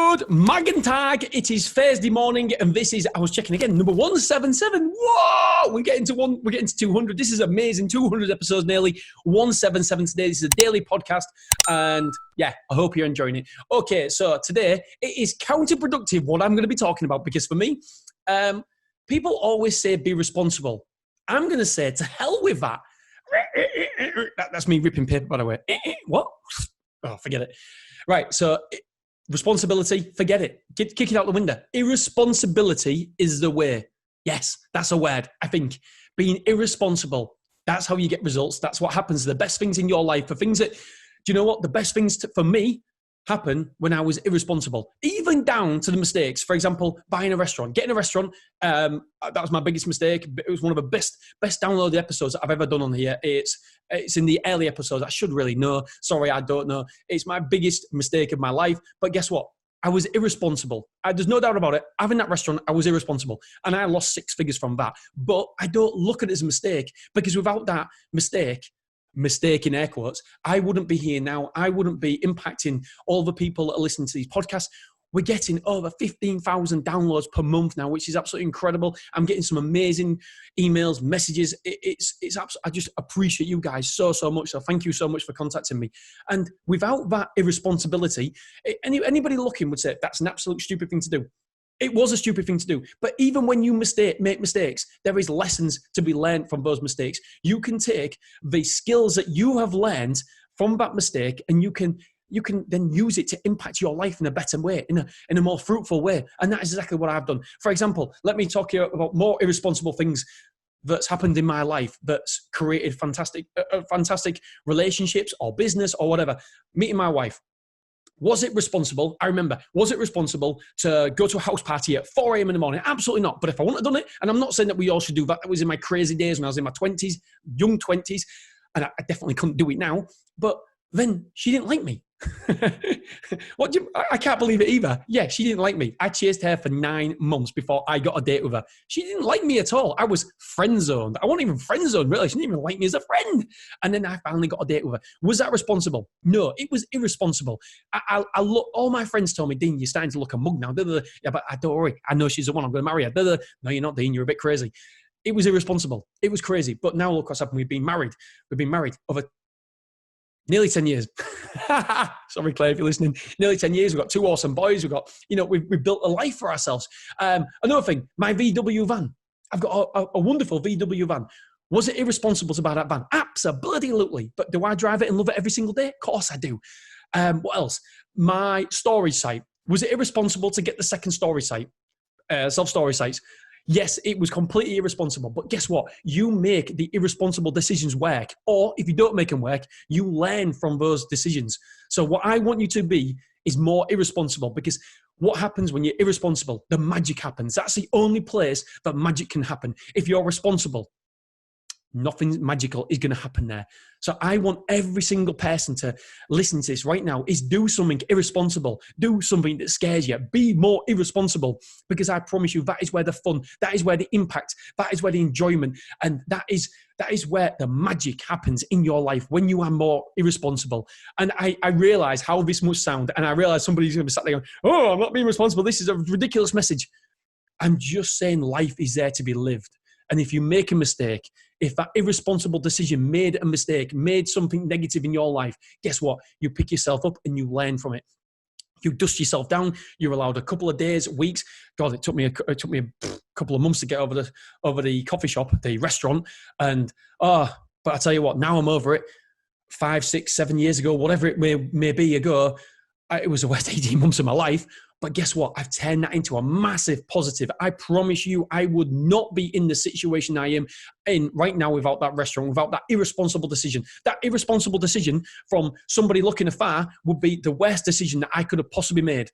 Good Magentag. It is Thursday morning, and this is, I was checking again, number 177. Whoa! We're getting to 200. This is amazing. 200 episodes nearly. 177 today. This is a daily podcast, and yeah, I hope you're enjoying it. Okay, so today it is counterproductive what I'm going to be talking about, because for me, people always say be responsible. I'm going to say to hell with that. That's me ripping paper, by the way. What? Oh, forget it. Right, so responsibility, forget it. Kick it out the window. Irresponsibility is the way. Yes, that's a word, I think. Being irresponsible, that's how you get results. That's what happens. The best things in your life, for things that, do you know what? The best things for me happen when I was irresponsible, even down to the mistakes. For example, buying a restaurant, getting a restaurant. That was my biggest mistake. It was one of the best downloaded episodes that I've ever done on here. It's in the early episodes. I should really know. Sorry, I don't know. It's my biggest mistake of my life. But guess what? I was irresponsible. There's no doubt about it. Having that restaurant, I was irresponsible. And I lost 6 figures from that. But I don't look at it as a mistake, because without that mistake in air quotes, I wouldn't be here now. I wouldn't be impacting all the people that are listening to these podcasts. We're getting over 15,000 downloads per month now, which is absolutely incredible. I'm getting some amazing emails, messages. It's absolutely, I just appreciate you guys so much. So thank you so much for contacting me. And without that irresponsibility, anybody looking would say that's an absolute stupid thing to do. It was a stupid thing to do. But even when you make mistakes, there is lessons to be learned from those mistakes. You can take the skills that you have learned from that mistake, and you can then use it to impact your life in a better way, in a more fruitful way. And that is exactly what I've done. For example, let me talk here about more irresponsible things that's happened in my life that's created fantastic relationships or business or whatever. Meeting my wife. Was it responsible? I remember, was it responsible to go to a house party at 4 a.m. in the morning? Absolutely not. But if I wouldn't have done it, and I'm not saying that we all should do that. That was in my crazy days when I was in my 20s, young 20s, and I definitely couldn't do it now. But then she didn't like me. I can't believe it either. Yeah, she didn't like me. I chased her for 9 months before I got a date with her. She didn't like me at all. I was friend zoned. I wasn't even friend zoned, really. She didn't even like me as a friend. And then I finally got a date with her. Was that responsible? No, it was irresponsible. I look. All my friends told me, Dean, you're starting to look a mug now. Yeah, but don't worry. I know she's the one. I'm going to marry her. No, you're not, Dean. You're a bit crazy. It was irresponsible. It was crazy. But now look what's happened. We've been married over nearly 10 years. Sorry, Claire, if you're listening. Nearly 10 years. We've got 2 awesome boys. We've built a life for ourselves. Another thing, my VW van. I've got a wonderful VW van. Was it irresponsible to buy that van? Absolutely. But do I drive it and love it every single day? Of course I do. What else? My storage site. Was it irresponsible to get the second storage site? Self-storage sites. Yes, it was completely irresponsible. But guess what? You make the irresponsible decisions work. Or if you don't make them work, you learn from those decisions. So what I want you to be is more irresponsible, because what happens when you're irresponsible? The magic happens. That's the only place that magic can happen. If you're responsible, nothing magical is going to happen there. So I want every single person to listen to this right now is do something irresponsible. Do something that scares you. Be more irresponsible, because I promise you that is where the fun, that is where the impact, that is where the enjoyment, and that is where the magic happens in your life, when you are more irresponsible. And I realize how this must sound, and I realize somebody's going to be sat there going, oh, I'm not being responsible. This is a ridiculous message. I'm just saying life is there to be lived. And if you make a mistake, if that irresponsible decision made a mistake, made something negative in your life, guess what? You pick yourself up and you learn from it. You dust yourself down. You're allowed a couple of days, weeks. God, it took me a couple of months to get over the coffee shop, the restaurant. And but I tell you what, now I'm over it. 5, 6, 7 years ago, whatever it may be ago, it was the worst 18 months of my life. But guess what? I've turned that into a massive positive. I promise you, I would not be in the situation I am in right now without that restaurant, without that irresponsible decision. That irresponsible decision from somebody looking afar would be the worst decision that I could have possibly made.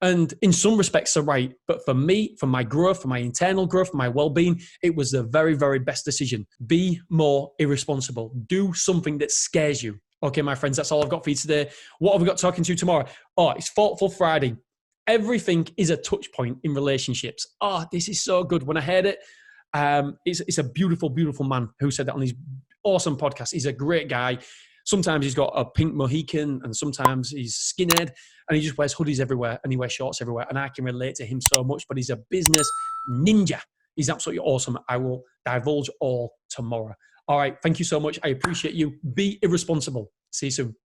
And in some respects, they're right. But for me, for my growth, for my internal growth, for my well-being, it was the very, very best decision. Be more irresponsible. Do something that scares you. Okay, my friends, that's all I've got for you today. What have we got talking to tomorrow? Oh, it's Thoughtful Friday. Everything is a touch point in relationships. Oh, this is so good. When I heard it, it's a beautiful, beautiful man who said that on his awesome podcast. He's a great guy. Sometimes he's got a pink Mohican, and sometimes he's skinhead, and he just wears hoodies everywhere, and he wears shorts everywhere. And I can relate to him so much, but he's a business ninja. He's absolutely awesome. I will divulge all tomorrow. All right. Thank you so much. I appreciate you. Be irresponsible. See you soon.